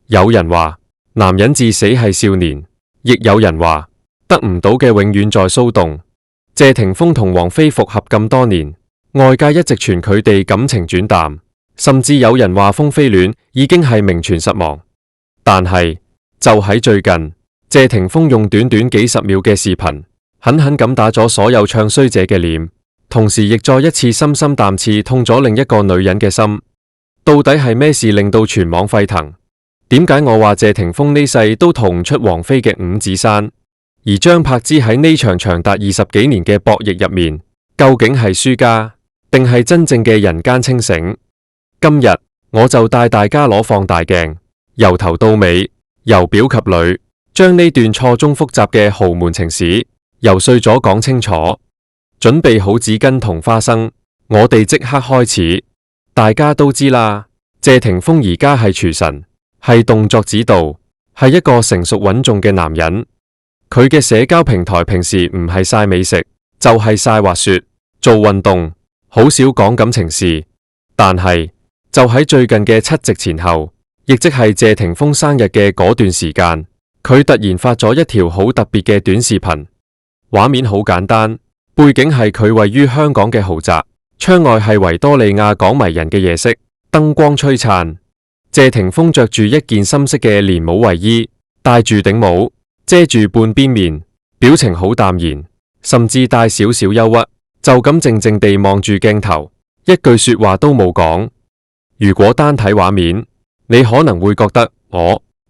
有人話男人至死係少年，亦有人話得唔到嘅永遠在騷動。謝霆鋒同王菲復合咁多年，外界一直傳佢哋感情轉淡，甚至有人話風飛戀已經係名存實亡。但係就喺最近，謝霆鋒用短短幾十秒嘅視頻，狠狠咁打咗所有唱衰者嘅臉，同時亦再一次深深啖刺痛咗另一個女人嘅心。到底係咩事令到全網沸騰？點解我話謝霆鋒呢世都逃唔出王菲嘅五指山？而張柏芝喺呢場長達20幾年嘅博弈入面，究竟係輸家，定係真正嘅人間清醒？今日我就帶大家攞放大鏡，由頭到尾，由表及裏，將呢段錯綜複雜嘅豪門情史游碎咗講清楚。準備好紙巾同花生，我哋即刻開始。大家都知啦，謝霆鋒而家係廚神，係動作指導，係一個成熟穩重嘅男人。佢嘅社交平台平時唔係晒美食，就係晒滑雪、做運動，好少講感情事。但係就喺最近嘅七夕前後，亦即係謝霆鋒生日嘅嗰段時間，佢突然發咗一條好特別嘅短視頻。畫面好簡單，背景係佢位於香港嘅豪宅，窗外係維多利亞港迷人嘅夜色，燈光璀璨。謝霆鋒着住一件深色嘅連帽衛衣，戴住頂帽，遮住半邊面，表情好淡然，甚至帶少少憂鬱，就咁靜靜地望住鏡頭，一句說話都冇講。如果單睇畫面，你可能會覺得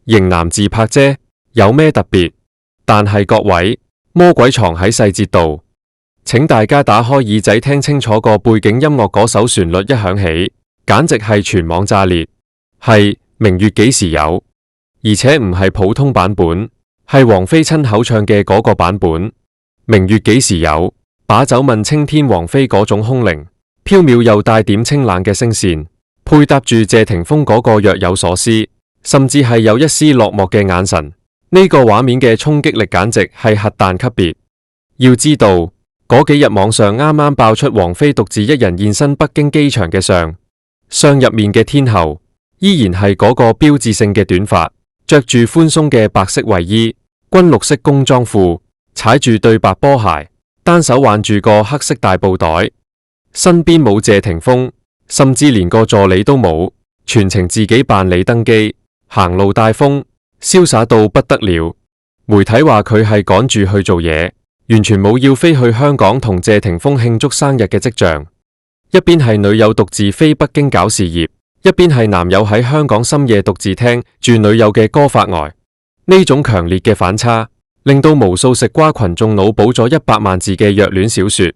型男自拍啫，有咩特別？但係各位，魔鬼藏喺細節度，請大家打開耳仔聽清楚個背景音樂，嗰首旋律一響起，簡直係全網炸裂。係明月幾時有，而且唔係普通版本，係王菲親口唱嘅嗰個版本。明月幾時有，把酒問青天，王菲嗰種空靈飄渺又帶點清冷嘅聲線，配搭住謝霆鋒嗰個若有所思，甚至係有一絲落寞嘅眼神，呢個畫面嘅衝擊力簡直係核彈級別。要知道嗰幾日網上啱啱爆出王菲獨自一人現身北京機場嘅相入面嘅天后，依然係嗰個標誌性嘅短髮，着住寬鬆嘅白色衛衣、軍綠色工裝褲，踩住對白波鞋，單手挽住個黑色大布袋，身邊冇謝霆鋒，甚至連個助理都冇，全程自己辦理登機、行路帶風，瀟灑到不得了。媒體話佢係趕住去做嘢，完全冇要飛去香港同謝霆鋒慶祝生日嘅跡象。一邊係女友獨自飛北京搞事業，一邊係男友喺香港深夜獨自聽住女友嘅歌發呆。呢種強烈嘅反差，令到無數食瓜群眾腦補咗100萬字嘅虐戀小說。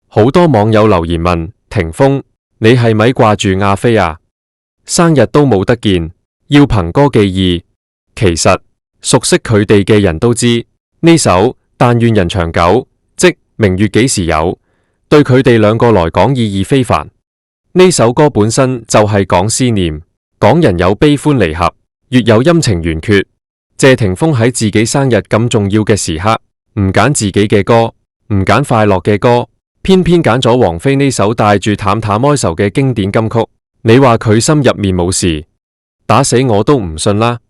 好多網友留言問霆鋒：你係咪掛住阿飛啊？生日都冇得見，要憑歌寄意。其實熟悉佢哋嘅人都知，呢首但願人長久，即明月幾時有，對佢哋兩個來講意義非凡。呢首歌本身就係講思念，講人有悲歡離合，月有陰晴圓缺。謝霆鋒喺自己生日咁重要嘅時刻，唔揀自己嘅歌，唔揀快樂嘅歌，偏偏揀咗王菲呢首帶住淡淡哀愁嘅經典金曲。你話佢心入面冇事，打死我都唔信啦。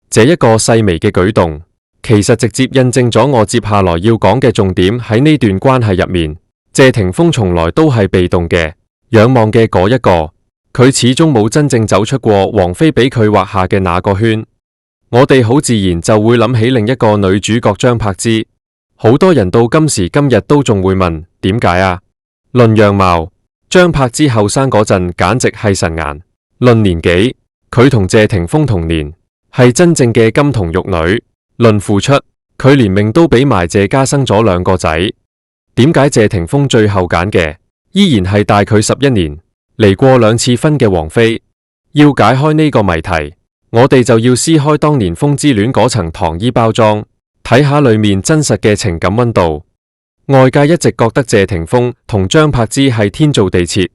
這一個細微嘅舉動，其實直接印證咗我接下來要講嘅重點。喺呢段關係入面，謝霆鋒從來都係被動嘅、仰望嘅嗰一個，佢始終冇真正走出過王菲俾佢畫下嘅那個圈。我哋好自然就會諗起另一個女主角張柏芝，好多人到今時今日都仲會問點解啊？論樣貌，張柏芝後生嗰陣簡直係神顏；論年紀，佢同謝霆鋒同年，係真正嘅金童玉女；論付出，佢連命都俾埋謝家生咗2個仔。點解謝霆鋒最後揀嘅依然係大佢11年、離過2次婚嘅王菲？要解開呢個謎題，我哋就要撕開當年風之戀嗰層糖衣包裝，睇下裏面真實嘅情感溫度。外界一直覺得謝霆鋒同張柏芝係天造地設，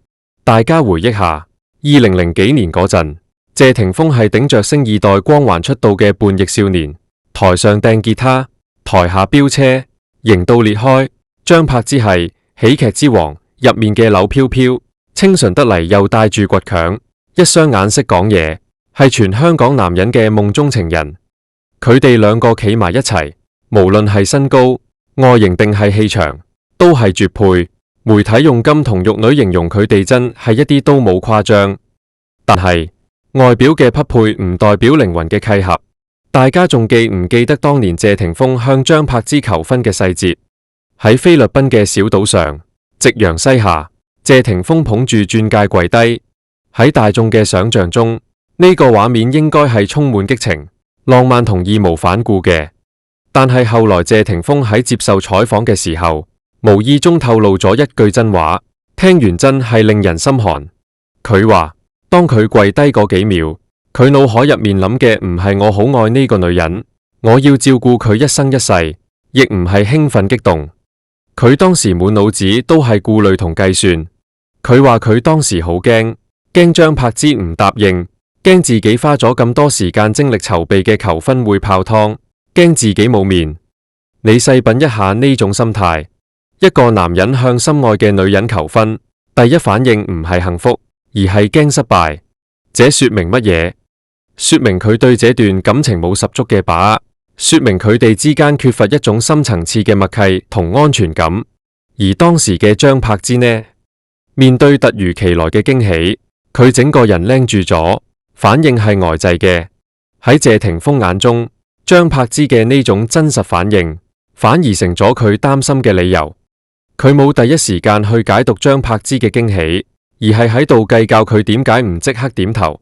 大家回憶下，2000幾年嗰陣，謝霆鋒係頂着星二代光環出道嘅叛逆少年，台上掟吉他，台下飆車，型到裂開。張柏芝係喜劇之王入面嘅柳飄飄，清純得嚟又帶住倔強，一雙眼識講嘢，係全香港男人嘅夢中情人。佢哋兩個企埋一齊，無論係身高、外形定係氣場，都係絕配。媒體用金童玉女形容佢哋真係一啲都冇誇張。但係外表嘅匹配唔代表靈魂嘅契合。大家仲記唔記得當年謝霆鋒向張柏芝求婚嘅細節？喺菲律賓嘅小島上，夕陽西下，謝霆鋒捧住鑽戒跪低。喺大眾嘅想象中，呢個畫面應該係充滿激情、浪漫同義無反顧嘅。但係後來謝霆鋒喺接受採訪嘅時候，無意中透露咗一句真話，聽完真係令人心寒。佢話當佢跪低嗰幾秒，佢腦海入面諗嘅唔係我好愛呢個女人，我要照顧佢一生一世，亦唔係興奮激動。佢當時滿腦子都係顧慮同計算。佢話佢當時好驚張柏芝唔答應，驚自己花咗咁多時間精力籌備嘅求婚會泡湯，驚自己冇面。你細品一下呢種心態，一個男人向心愛嘅女人求婚，第一反應唔係幸福，而係驚失敗。這說明乜嘢？說明佢對這段感情冇十足嘅把握，說明佢哋之間缺乏一種深層次嘅默契同安全感。而當時嘅張柏芝呢？面對突如其來嘅驚喜，佢整個人擸住咗，反應係呆滯嘅。喺謝霆鋒眼中，張柏芝嘅呢種真實反應，反而成咗佢擔心嘅理由。佢冇第一時間去解讀張柏芝嘅驚喜，而係喺度計較佢點解唔即刻點頭。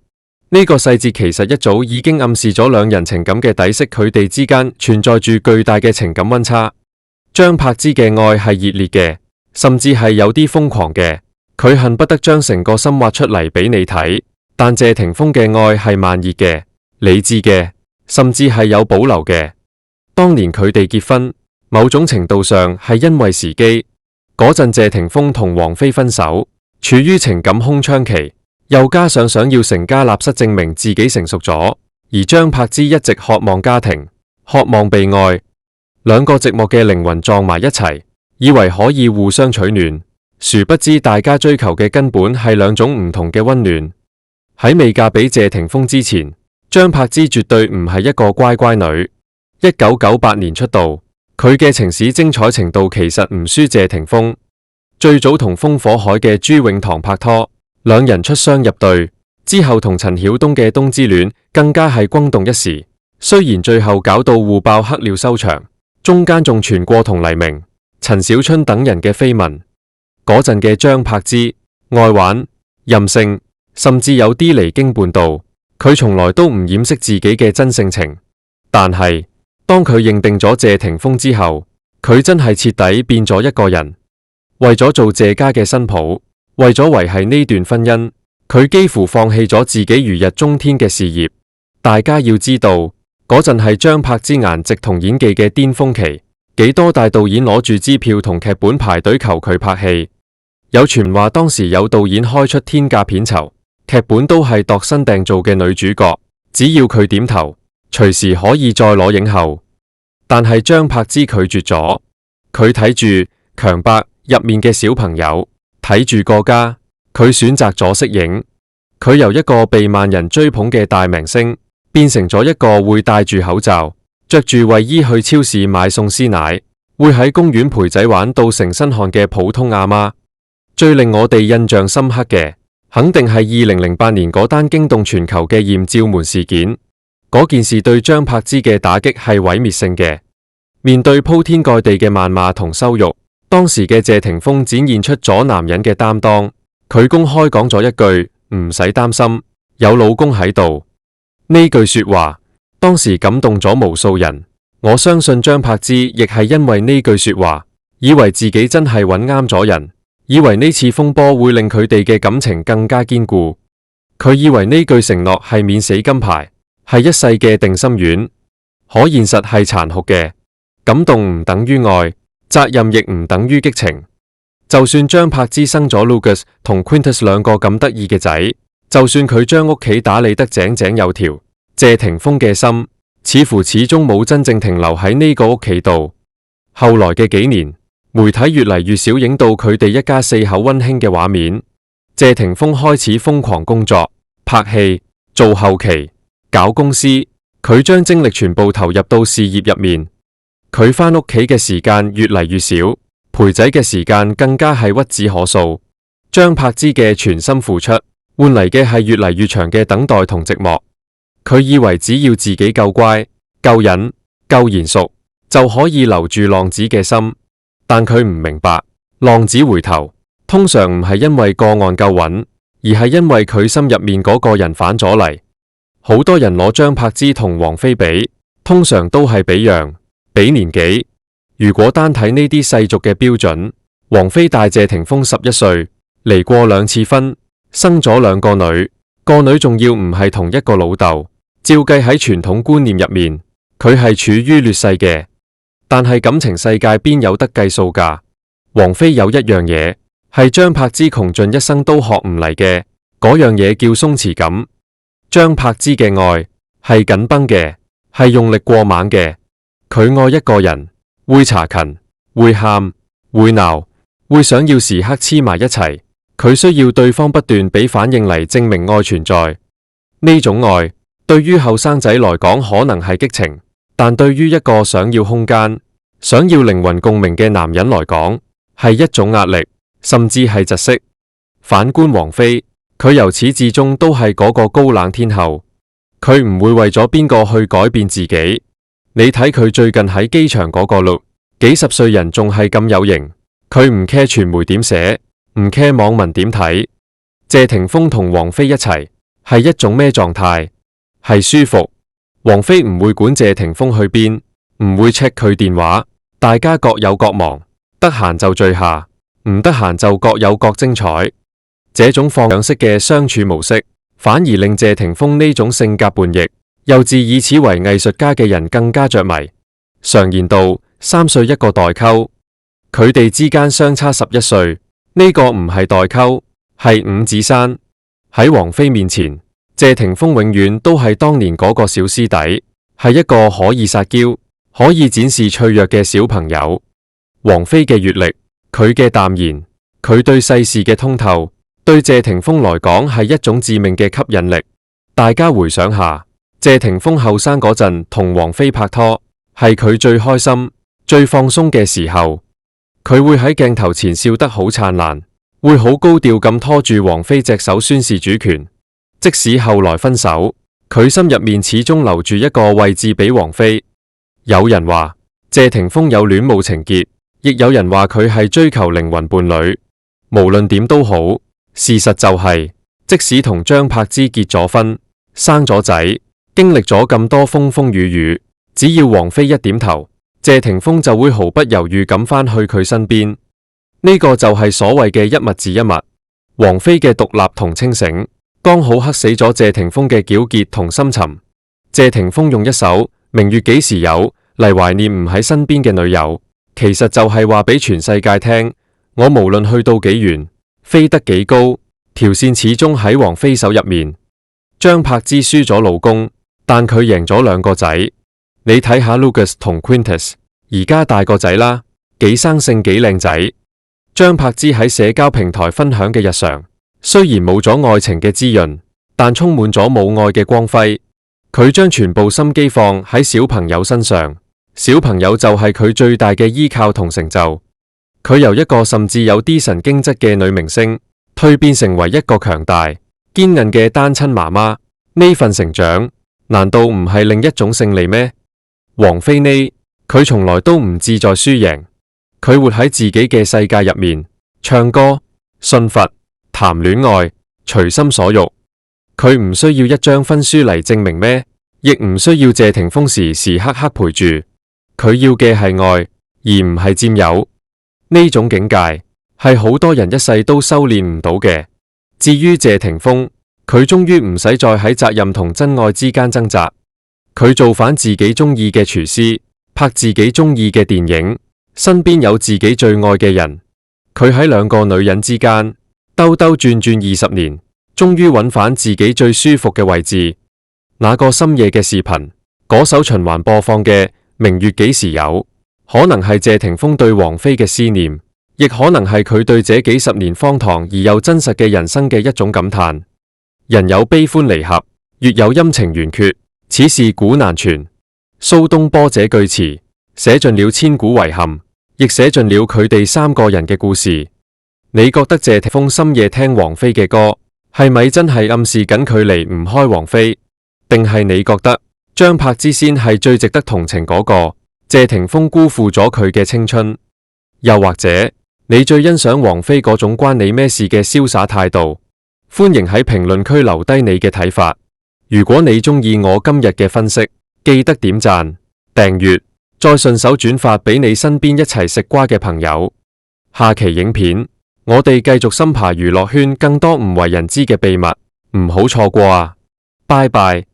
呢個細節其實一早已經暗示咗兩人情感嘅底色，佢哋之間存在住巨大嘅情感溫差。張柏芝嘅愛係熱烈嘅，甚至係有啲瘋狂嘅，佢恨不得將成個心挖出嚟俾你睇。但謝霆鋒嘅愛係慢熱嘅、理智嘅，甚至係有保留嘅。當年佢哋結婚，某種程度上係因為時機。嗰陣謝霆鋒同王菲分手，處於情感空窗期，又加上想要成家立室證明自己成熟咗，而張柏芝一直渴望家庭，渴望被愛，兩個寂寞嘅靈魂撞埋一齊，以為可以互相取暖，殊不知大家追求嘅根本係兩種唔同嘅溫暖。喺未嫁俾謝霆鋒之前，張柏芝絕對唔係一個乖乖女。1998年出道，佢嘅情史精彩程度其實唔輸謝霆鋒。最早同風火海嘅朱永棠拍拖，兩人出雙入對，之後同陳曉東嘅冬之戀更加係轟動一時。雖然最後搞到互爆黑料收場，中間仲傳過同黎明、陳小春等人嘅緋聞。嗰陣嘅張柏芝愛玩、任性，甚至有啲離經叛道。佢從來都唔掩飾自己嘅真性情。但係當佢認定咗謝霆鋒之後，佢真係徹底變咗一個人。為咗做謝家嘅新抱，為咗維繫呢段婚姻，佢幾乎放棄咗自己如日中天嘅事業。大家要知道，嗰陣係張柏芝顏值同演技嘅巔峰期，幾多大導演攞住支票同劇本排隊求佢拍戲。有傳話當時有導演開出天價片酬，劇本都係度身訂造嘅女主角，只要佢點頭，隨時可以再攞影后。但係張柏芝拒絕咗，佢睇住強伯入面嘅小朋友，睇住個家，佢選擇咗息影。佢由一個被萬人追捧嘅大明星，變成咗一個會戴住口罩、着住衛衣去超市買餸鮮奶，會喺公園陪仔玩到成身汗嘅普通阿媽。最令我哋印象深刻嘅，肯定係2008年嗰單驚動全球嘅艷照門事件。嗰件事對張柏芝嘅打擊係毀滅性嘅。面對鋪天蓋地嘅謾罵同羞辱，當時嘅謝霆鋒展現出咗男人嘅擔當。佢公開講咗一句：唔使擔心，有老公喺度。呢句說話當時感動咗無數人。我相信張柏芝亦係因為呢句說話，以為自己真係揾啱咗人，以為呢次風波會令佢哋嘅感情更加堅固。佢以為呢句承諾係免死金牌，係一世嘅定心丸。可現實係殘酷嘅，感動唔等於愛，責任亦唔等於激情。就算張柏芝生咗 Lucas 同 Quintus 兩個咁得意嘅仔，就算佢將屋企打理得井井有條，謝霆鋒嘅心似乎始終冇真正停留喺呢個屋企度。後來嘅幾年，媒體越嚟越少影到佢哋一家四口溫馨嘅畫面。謝霆鋒開始瘋狂工作、拍戲、做後期，搞公司，佢將精力全部投入到事業入面。佢返屋企嘅時間越嚟越少，陪仔嘅時間更加係屈指可數。張柏芝嘅全心付出，換嚟嘅係越嚟越長嘅等待同寂寞。佢以為只要自己夠乖、夠忍、夠賢淑，就可以留住浪子嘅心，但佢唔明白，浪子回頭通常唔係因為個案夠穩，而係因為佢心入面嗰個人反咗嚟。好多人攞張柏芝同王菲比，通常都係比樣、比年紀。如果單睇呢啲世俗嘅標準，王菲大謝霆鋒11歲，離過2次婚，生咗2個女，個女仲要唔係同一個老豆。照計喺傳統觀念入面，佢係處於劣勢嘅。但係感情世界邊有得計數㗎？王菲有一樣嘢係張柏芝窮盡一生都學唔嚟嘅，嗰樣嘢叫鬆弛感。張柏芝嘅愛係緊繃嘅，係用力過猛嘅。佢愛一個人，會查勤，會喊，會鬧，會想要時刻黐埋一齊。佢需要對方不斷俾反應嚟證明愛存在。呢種愛對於後生仔來講可能係激情，但對於一個想要空間、想要靈魂共鳴嘅男人來講，係一種壓力，甚至係窒息。反觀王菲，佢由始至終都係嗰個高冷天后，佢唔會為咗邊個去改變自己。你睇佢最近喺機場嗰個 look，幾十歲人仲係咁有型，佢唔 care 傳媒點寫，唔 care 網民點睇。謝霆鋒同王菲一齊係一種咩狀態？係舒服。王菲唔會管謝霆鋒去邊，唔會 check 佢電話，大家各有各忙，得閒就聚下，唔得閒就各有各精彩。這種放養式嘅相處模式，反而令謝霆鋒呢種性格叛逆、又自以此為藝術家嘅人更加着迷。常言道3歲一個代溝，佢哋之間相差11歲，呢個唔係代溝，係5指山。喺王菲面前，謝霆鋒永遠都係當年嗰個小師弟，係一個可以撒嬌、可以展示脆弱嘅小朋友。王菲嘅閱歷，佢嘅淡然，佢對世事嘅通透，對謝霆鋒來講係一種致命嘅吸引力。大家回想下，謝霆鋒後生嗰陣同王菲拍拖，係佢最開心、最放鬆嘅時候。佢會喺鏡頭前笑得好燦爛，會好高調咁拖住王菲隻手宣示主權。即使後來分手，佢心入面始終留住一個位置俾王菲。有人話謝霆鋒有戀母情結，亦有人話佢係追求靈魂伴侶。無論點都好，事實就係，即使同張柏芝結咗婚，生咗仔，經歷咗咁多風風雨雨，只要王菲一點頭，謝霆鋒就會毫不猶豫咁返去佢身邊。呢個就係所謂嘅一物治一物。王菲嘅獨立同清醒，剛好克死咗謝霆鋒嘅糾結同深沉。謝霆鋒用一首《明月幾時有》嚟懷念唔喺身邊嘅女友，其實就係話俾全世界聽，我無論去到幾遠，飛得幾高，條線始終喺王菲手入面。張柏芝輸咗老公，但佢贏咗2個仔。你睇下 Lucas 同 Quintus， 而家大個仔啦，幾生性幾靚仔。張柏芝喺社交平台分享嘅日常，雖然冇咗愛情嘅滋潤，但充滿咗母愛嘅光輝。佢將全部心機放喺小朋友身上，小朋友就係佢最大嘅依靠同成就。佢由一個甚至有啲神經質嘅女明星，蛻變成為一個強大、堅韌嘅單親媽媽。呢份成長，難道唔係另一種勝利咩？王菲呢，佢從來都唔志在輸贏，佢活喺自己嘅世界入面，唱歌、信佛、談戀愛，隨心所欲。佢唔需要一張婚書嚟證明咩，亦唔需要謝霆鋒時時刻刻陪住。佢要嘅係愛，而唔係佔有。呢種境界係好多人一世都修煉唔到嘅。至於謝霆鋒，佢終於唔使再喺責任同真愛之間掙扎。佢造返自己中意嘅廚師，拍自己中意嘅電影，身邊有自己最愛嘅人。佢喺2個女人之間兜兜轉轉20年，終於揾返自己最舒服嘅位置。那個深夜嘅視頻，嗰首循環播放嘅《明月幾時有》，可能係謝霆鋒對王菲嘅思念，亦可能係佢對這幾十年荒唐而又真實嘅人生嘅一種感嘆。人有悲歡離合，月有陰晴圓缺，此事古難全。蘇東坡這句詞寫盡了千古遺憾，亦寫盡了佢哋三個人嘅故事。你覺得謝霆鋒深夜聽王菲嘅歌，係咪真係暗示緊佢離唔開王菲？定係你覺得張柏芝先係最值得同情嗰個？謝霆鋒辜負咗佢嘅青春？又或者你最欣賞王菲嗰種關你咩事嘅瀟灑態度？歡迎喺評論區留低你嘅睇法。如果你鍾意我今日嘅分析，記得點讚、訂閱，再順手轉發俾你身邊一齊食瓜嘅朋友。下期影片，我哋繼續深扒娛樂圈更多唔為人知嘅秘密，唔好錯過啊！拜拜。